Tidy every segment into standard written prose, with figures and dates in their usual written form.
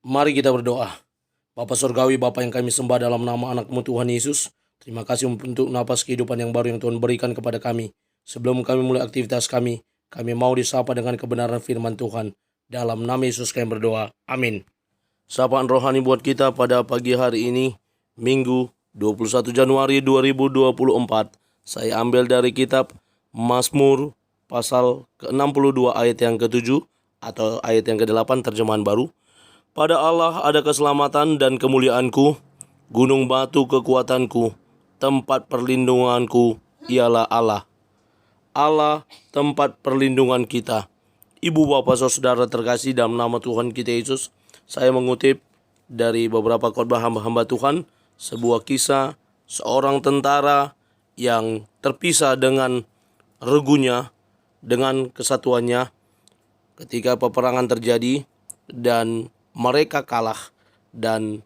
Mari kita berdoa. Bapa Surgawi, Bapa yang kami sembah dalam nama anak-Mu Tuhan Yesus, terima kasih untuk napas kehidupan yang baru yang Tuhan berikan kepada kami. Sebelum kami mulai aktivitas kami mau disapa dengan kebenaran firman Tuhan. Dalam nama Yesus kami berdoa. Amin. Sapaan rohani buat kita pada pagi hari ini, Minggu 21 Januari 2024. Saya ambil dari kitab Mazmur pasal ke-62 ayat yang ke-7 atau ayat yang ke-8 terjemahan baru. Pada Allah ada keselamatan dan kemuliaanku, gunung batu kekuatanku, tempat perlindunganku ialah Allah. Allah tempat perlindungan kita. Ibu bapak saudara terkasih dalam nama Tuhan kita Yesus, saya mengutip dari beberapa khotbah hamba-hamba Tuhan, sebuah kisah seorang tentara yang terpisah dengan regunya, dengan kesatuannya ketika peperangan terjadi dan mereka kalah, dan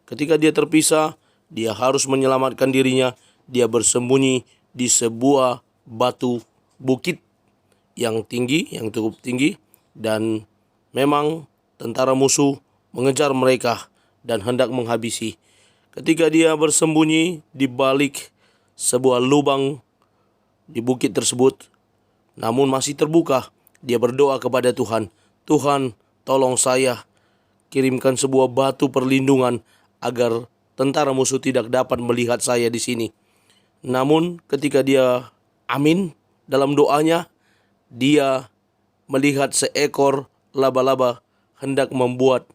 ketika dia terpisah, dia harus menyelamatkan dirinya. Dia bersembunyi di sebuah batu bukit yang tinggi, yang cukup tinggi, dan memang tentara musuh mengejar mereka dan hendak menghabisi. Ketika dia bersembunyi di balik sebuah lubang di bukit tersebut, namun masih terbuka, dia berdoa kepada Tuhan, Tuhan tolong saya, kirimkan sebuah batu perlindungan agar tentara musuh tidak dapat melihat saya di sini. Namun ketika dia amin dalam doanya, dia melihat seekor laba-laba hendak membuat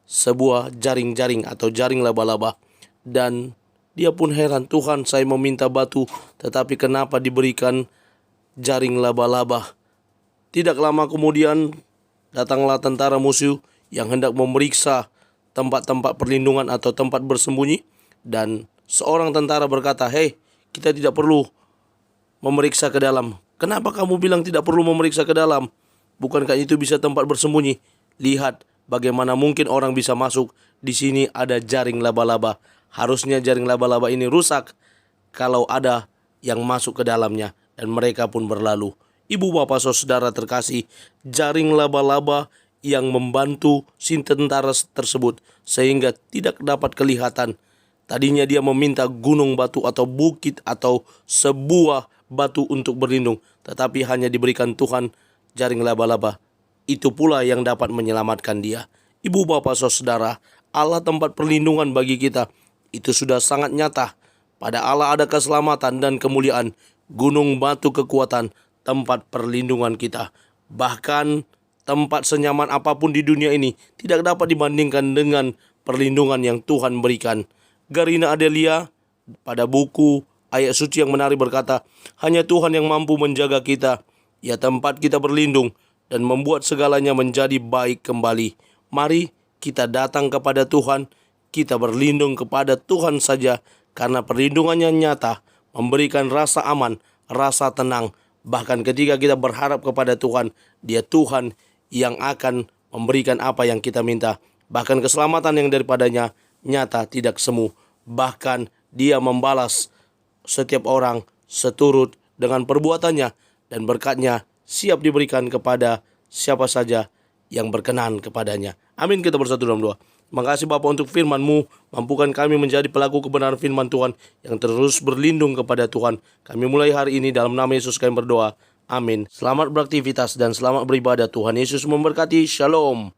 sebuah jaring-jaring atau jaring laba-laba. Dan dia pun heran, Tuhan saya meminta batu, tetapi kenapa diberikan jaring laba-laba? Tidak lama kemudian datanglah tentara musuh yang hendak memeriksa tempat-tempat perlindungan atau tempat bersembunyi, dan seorang tentara berkata, "Hei, kita tidak perlu memeriksa ke dalam." "Kenapa kamu bilang tidak perlu memeriksa ke dalam? Bukankah itu bisa tempat bersembunyi? Lihat bagaimana mungkin orang bisa masuk. Di sini ada jaring laba-laba. Harusnya jaring laba-laba ini rusak kalau ada yang masuk ke dalamnya." Dan mereka pun berlalu. Ibu bapak saudara terkasih, jaring laba-laba yang membantu si tentara tersebut sehingga tidak dapat kelihatan. Tadinya dia meminta gunung batu atau bukit atau sebuah batu untuk berlindung, tetapi hanya diberikan Tuhan jaring laba-laba. Itu pula yang dapat menyelamatkan dia. Ibu bapak saudara, Allah tempat perlindungan bagi kita. Itu sudah sangat nyata. Pada Allah ada keselamatan dan kemuliaan, gunung batu kekuatan, tempat perlindungan kita. Bahkan tempat senyaman apapun di dunia ini tidak dapat dibandingkan dengan perlindungan yang Tuhan berikan. Garina Adelia pada buku ayat suci yang menarik berkata, hanya Tuhan yang mampu menjaga kita. Ya, tempat kita berlindung dan membuat segalanya menjadi baik kembali. Mari kita datang kepada Tuhan, kita berlindung kepada Tuhan saja, karena perlindungannya nyata, memberikan rasa aman, rasa tenang. Bahkan ketika kita berharap kepada Tuhan, Dia Tuhan yang akan memberikan apa yang kita minta. Bahkan keselamatan yang daripadanya nyata, tidak semu. Bahkan Dia membalas setiap orang seturut dengan perbuatannya, dan berkatnya siap diberikan kepada siapa saja yang berkenan kepadanya. Amin. Kita bersatu dalam doa. Terima kasih Bapa untuk firman-Mu. Mampukan kami menjadi pelaku kebenaran firman Tuhan yang terus berlindung kepada Tuhan. Kami mulai hari ini dalam nama Yesus kami berdoa. Amin. Selamat beraktivitas dan selamat beribadah. Tuhan Yesus memberkati. Shalom.